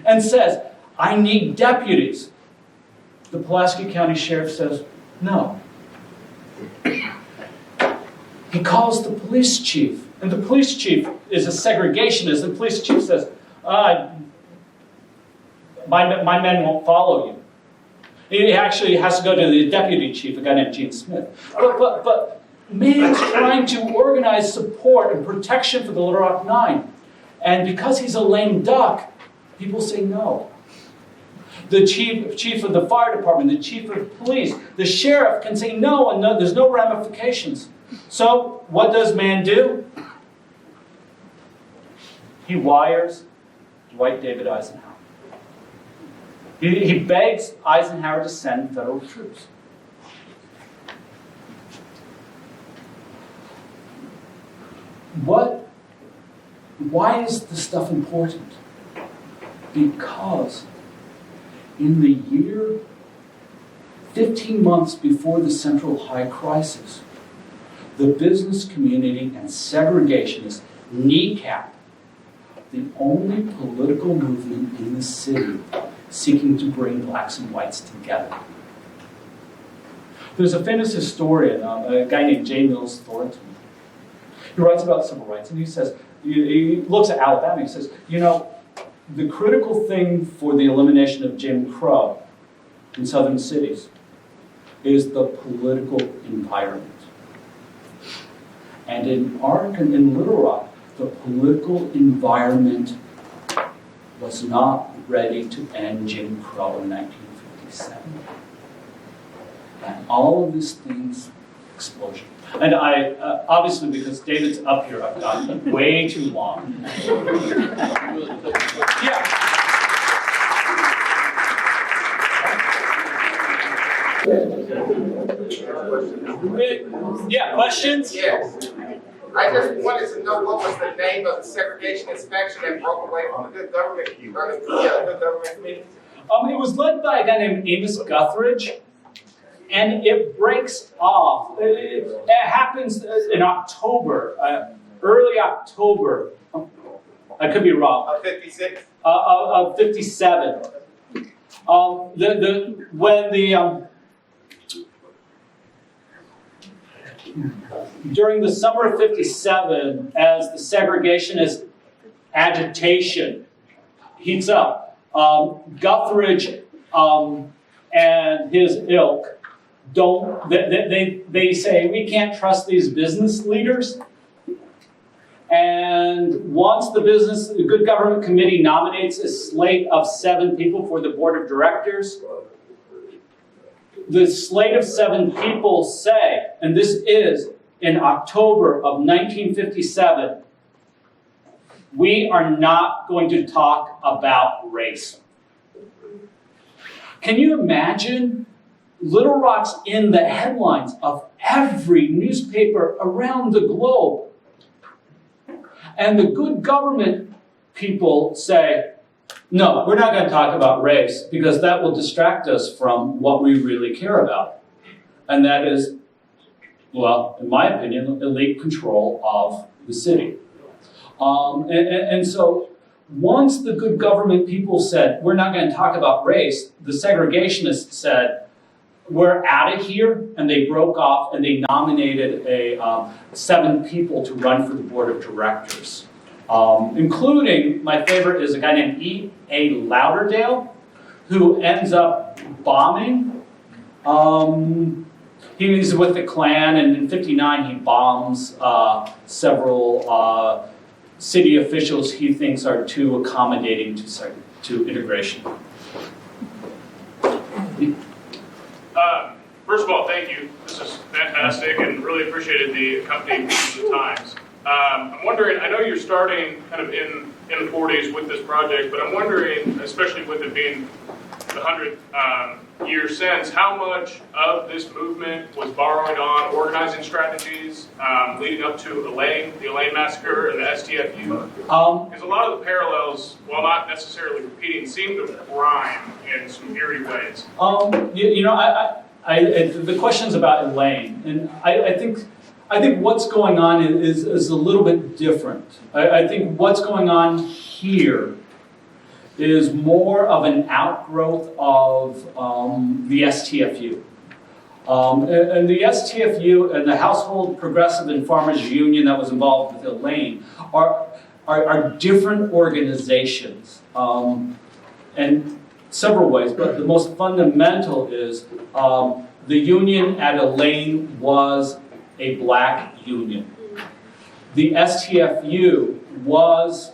and says, I need deputies. The Pulaski County Sheriff says, no. He calls the police chief, and the police chief is a segregationist. The police chief says, my men won't follow you. He actually has to go to the deputy chief, a guy named Gene Smith. But Man's trying to organize support and protection for the Little Rock Nine. And because he's a lame duck, people say no. The chief of the fire department, the chief of police, the sheriff can say no, and no, there's no ramifications. So what does man do? He wires Dwight David Eisenhower. He begs Eisenhower to send federal troops. Why is this stuff important? Because in the year 15 months before the Central High crisis, the business community and segregationists kneecap the only political movement in the city seeking to bring blacks and whites together. There's a famous historian, a guy named J. Mills Thornton. He writes about civil rights, and he says, he looks at Alabama, he says, the critical thing for the elimination of Jim Crow in southern cities is the political environment. And in Little Rock, the political environment was not ready to end Jim Crow in 1957. And all of these things, explosion. And I, obviously because David's up here, I've gone way too long. Yeah, questions? Yes. I just wanted to know what was the name of the segregationist faction that broke away from the Good Government Committee? It was led by a guy named Amos Guthridge, and it breaks off. It happens in October, early October. I could be wrong. Of 56? Of 57. During the summer of 57, as the segregationist agitation heats up, Guthridge and his ilk they say, we can't trust these business leaders. And once the Good Government Committee nominates a slate of 7 people for the board of directors, the slate of 7 people say, and this is in October of 1957, we are not going to talk about race. Can you imagine? Little Rock's in the headlines of every newspaper around the globe. And the good government people say, no, we're not going to talk about race because that will distract us from what we really care about. And that is, well, in my opinion, elite control of the city. And so once the good government people said, we're not going to talk about race, the segregationists said, we're out of here, and they broke off and they nominated 7 people to run for the board of directors. Including, my favorite is a guy named E.A. Lauderdale, who ends up bombing. He's with the Klan, and in '59 he bombs several city officials he thinks are too accommodating to integration. First of all, thank you. This is fantastic and really appreciated the accompanying pieces of times. I'm wondering, I know you're starting kind of in the 40s with this project, but I'm wondering, especially with it being the 100 years since, how much of this movement was borrowing on organizing strategies leading up to the Elaine massacre and the STFU? Because a lot of the parallels, while not necessarily repeating, seem to rhyme in some eerie ways. The question's about Elaine, and I think what's going on is a little bit different. I think what's going on here is more of an outgrowth of the STFU. And the STFU and the Household Progressive and Farmers Union that was involved with Elaine are different organizations. And several ways, but the most fundamental is the union at Elaine was a black union. The STFU was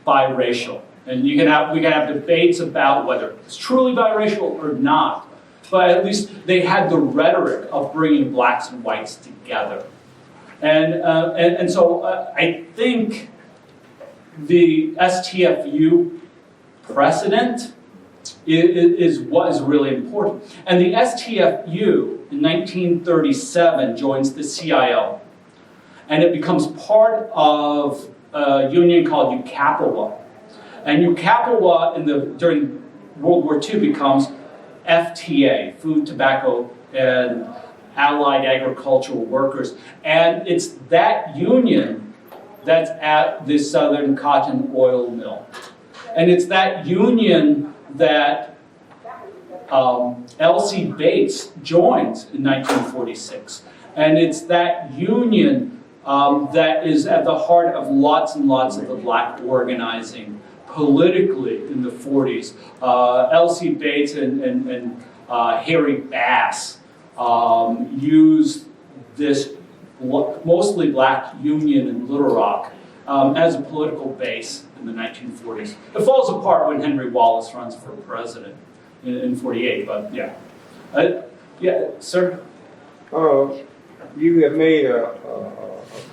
biracial, and we can have debates about whether it's truly biracial or not, but at least they had the rhetoric of bringing blacks and whites together. And so I think the STFU precedent is what is really important. And the STFU in 1937 joins the CIO, and it becomes part of a union called UCAPAWA. And UCAPAWA during World War II becomes FTA, Food, Tobacco, and Allied Agricultural Workers. And it's that union that's at the Southern Cotton Oil Mill. And it's that union that L.C. Bates joins in 1946. And it's that union that is at the heart of lots and lots of the black organizing politically in the 40s. L.C. Bates and Harry Bass used this mostly black union in Little Rock as a political base in the 1940s. It falls apart when Henry Wallace runs for president in 48, but yeah. Yeah, sir? You have made a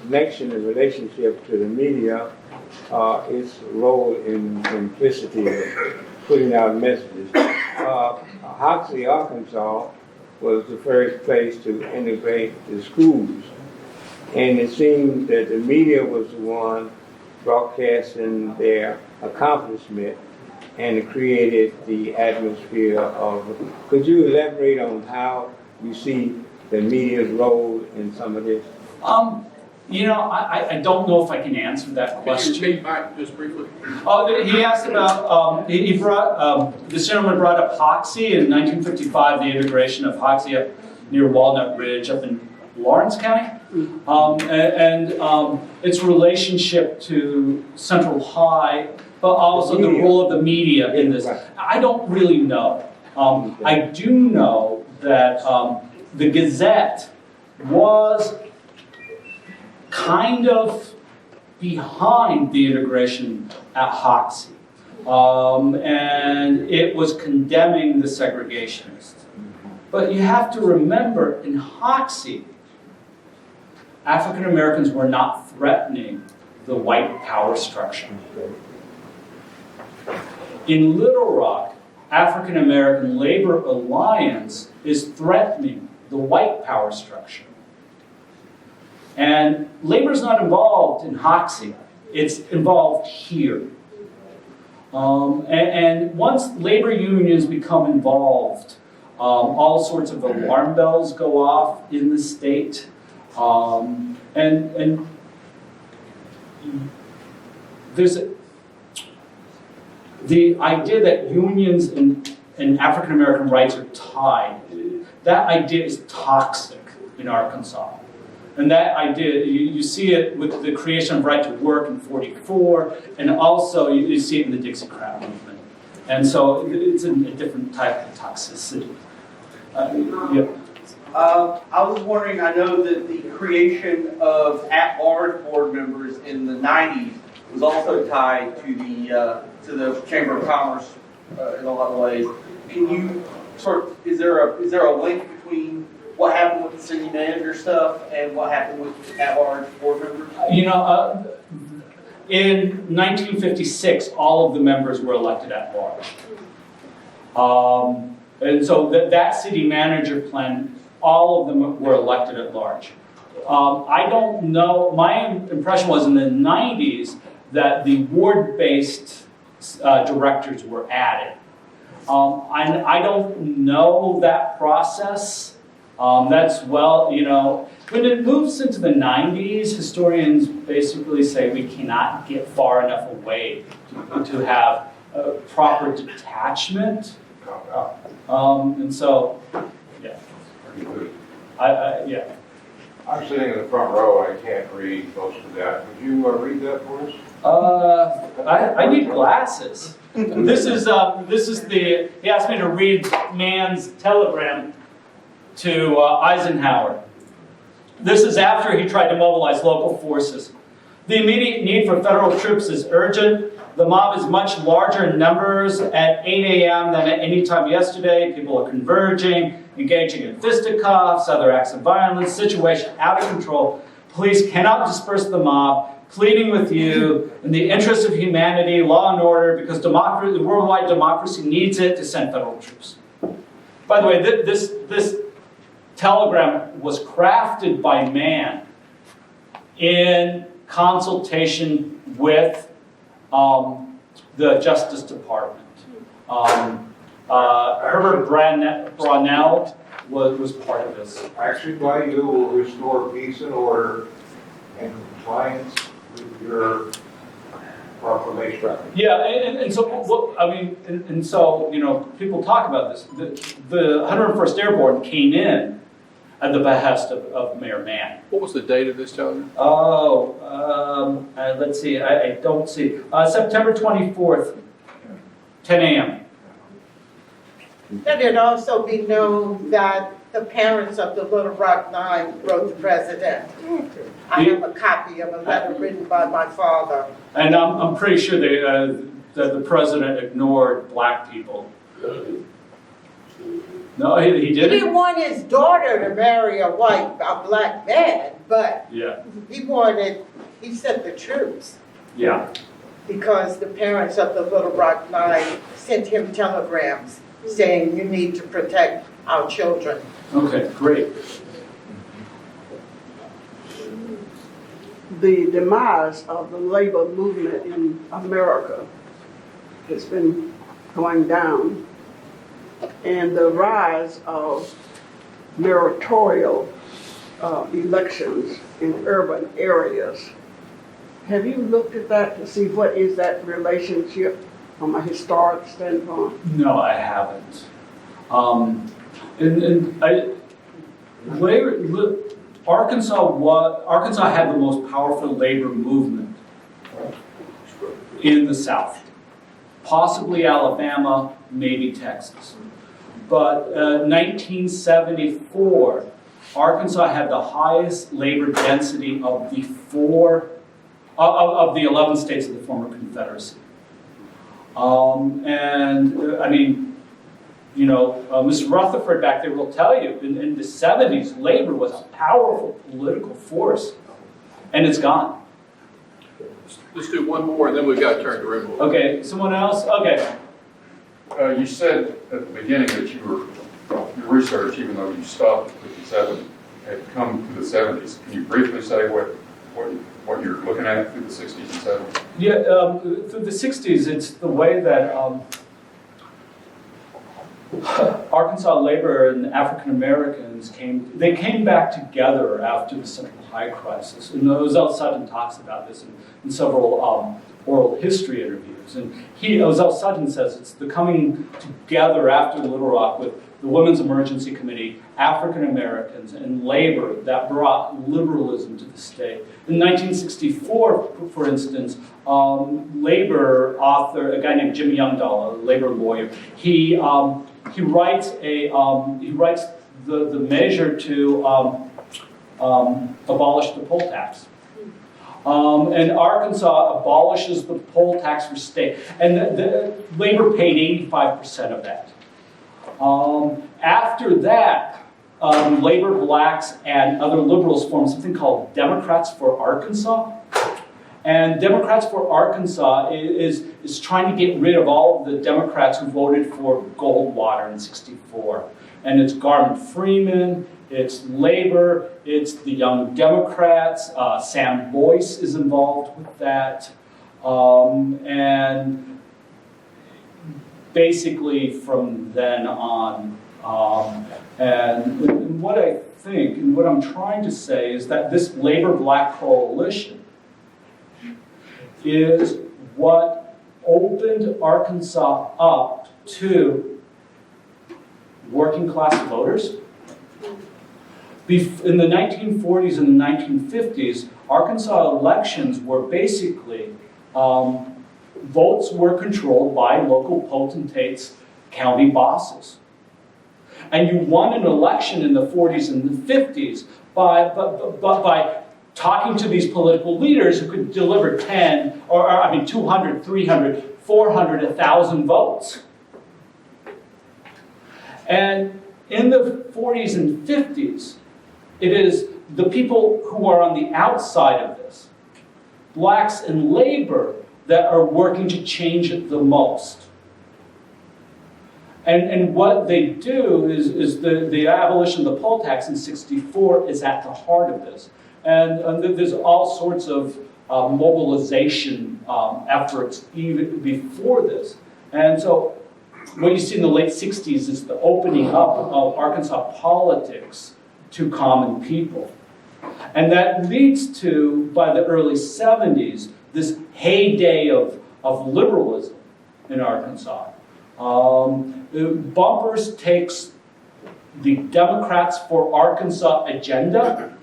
connection and relationship to the media, its role in implicity of putting out messages. Hoxie, Arkansas was the first place to integrate the schools. And it seemed that the media was the one broadcasting their accomplishment, and it created the atmosphere of... Could you elaborate on how you see the media's role in some of this? I don't know if I can answer that question. Can you repeat back just briefly? He asked about, this gentleman brought up Hoxie in 1955, the integration of Hoxie up near Walnut Ridge up in Lawrence County, and its relationship to Central High, but also the role of the media in this. I don't really know. I do know that the Gazette was kind of behind the integration at Hoxie, and it was condemning the segregationists. But you have to remember, in Hoxie, African Americans were not threatening the white power structure. In Little Rock, African American Labor Alliance is threatening the white power structure. And labor is not involved in Hoxie, it's involved here. And once labor unions become involved, all sorts of alarm bells go off in the state. And there's the idea that unions and African American rights are tied. That idea is toxic in Arkansas. And that idea, you see it with the creation of right to work in '44, and also you see it in the Dixiecrat movement. And so it's a different type of toxicity. Yeah. I was wondering, I know that the creation of at-large board members in the 90s was also tied to the Chamber of Commerce in a lot of ways. Can you is there a link between what happened with the city manager stuff and what happened with at-large board members? In 1956, all of the members were elected at large. And so that city manager plan, all of them were elected at large. I don't know, my impression was in the 90s that the ward-based directors were added. I don't know that process. That's when it moves into the 90s, historians basically say we cannot get far enough away to have a proper detachment. And so, yeah. Yeah. I'm sitting in the front row. I can't read most of that. Would you read that for us? I need glasses. This is he asked me to read Mann's telegram to Eisenhower. This is after he tried to mobilize local forces. The immediate need for federal troops is urgent. The mob is much larger in numbers at 8 a.m. than at any time yesterday. People are converging, engaging in fisticuffs, other acts of violence, situation out of control. Police cannot disperse the mob, pleading with you in the interest of humanity, law and order, because worldwide democracy needs it to send federal troops. By the way, this telegram was crafted by Mann in consultation with the Justice Department. Herbert Brownell was part of this. Actually, by you will restore peace and order and compliance with your proclamation. Yeah, and so people talk about this. The 101st Airborne came in at the behest of Mayor Mann. What was the date of this telegram? Let's see. I don't see. September 24th, 10 a.m. Let it also be known that the parents of the Little Rock Nine wrote the president. I have a copy of a letter written by my father. And I'm pretty sure that the president ignored black people. No, he He didn't. didn't want his daughter to marry a black man, but Yeah, he sent the troops yeah. because the parents of the Little Rock Nine sent him telegrams saying you need to protect our children. Okay, great. The demise of the labor movement in America has been going down, and the rise of mayoral elections in urban areas. Have you looked at that to see what is that relationship from a historic standpoint? No, I haven't. Arkansas had the most powerful labor movement in the South. Possibly Alabama, maybe Texas. But 1974, Arkansas had the highest labor density of the 11 states of the former Confederacy. Mr. Rutherford back there will tell you, in the 70s, labor was a powerful political force, and it's gone. Let's do one more, and then we've got to turn the room over. Okay, someone else? Okay. You said at the beginning that your research, even though you stopped at 57, had come to the 70s. Can you briefly say what you're looking at through the 60s and 70s? Yeah, through the 60s, it's the way that Arkansas labor and African Americans came back together after the Central High crisis. And Ozell Sutton talks about this in several oral history interviews. And Ozell Sutton says it's the coming together after Little Rock with the Women's Emergency Committee, African Americans, and labor that brought liberalism to the state. In 1964, for instance, labor author, a guy named Jim Youngdahl, a labor lawyer, he writes the measure to abolish the poll tax. And Arkansas abolishes the poll tax for state, and the labor paid 85% of that. After that, labor, blacks, and other liberals formed something called Democrats for Arkansas. And Democrats for Arkansas is trying to get rid of all of the Democrats who voted for Goldwater in '64. And it's Garment Freeman, it's labor, it's the Young Democrats, Sam Boyce is involved with that. And basically from then on, and what I think and what I'm trying to say is that this labor-black coalition is what opened Arkansas up to working class voters. In the 1940s and the 1950s, Arkansas elections were basically votes were controlled by local potentates, county bosses. And you won an election in the 40s and the 50s by talking to these political leaders who could deliver 200, 300, 400, 1,000 votes. And in the 40s and 50s, it is the people who are on the outside of this, blacks and labor, that are working to change it the most. And what they do is the abolition of the poll tax in '64 is at the heart of this. And there's all sorts of mobilization efforts even before this. And so what you see in the late 60s is the opening up of Arkansas politics to common people. And that leads to, by the early 70s, this heyday of liberalism in Arkansas. Bumpers takes the Democrats for Arkansas agenda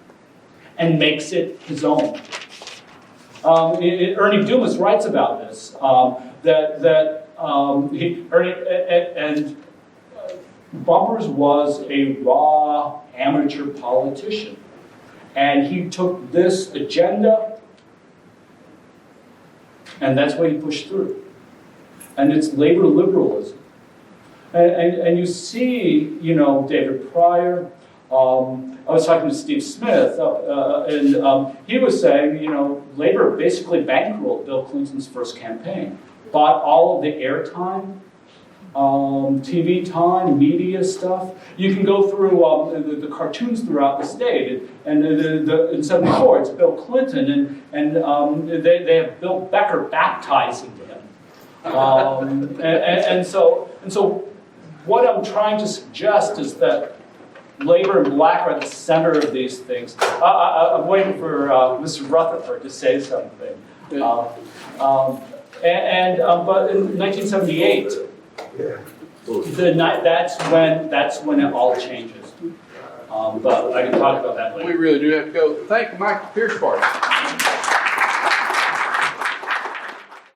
and makes it his own. Ernie Dumas writes about this, and Bumpers was a raw amateur politician. And he took this agenda, and that's what he pushed through. And it's labor liberalism. And you see, David Pryor, I was talking to Steve Smith, and he was saying, labor basically bankrolled Bill Clinton's first campaign, bought all of the airtime, TV time, media stuff. You can go through the cartoons throughout the state, and in '74 it's Bill Clinton, and they have Bill Becker baptizing him, and so what I'm trying to suggest is that labor and black are at the center of these things. I'm waiting for Mr. Rutherford to say something, but in 1978. That's when it all changes. But I can talk about that later. We really do have to go. Thank you, Mike Pierce Party.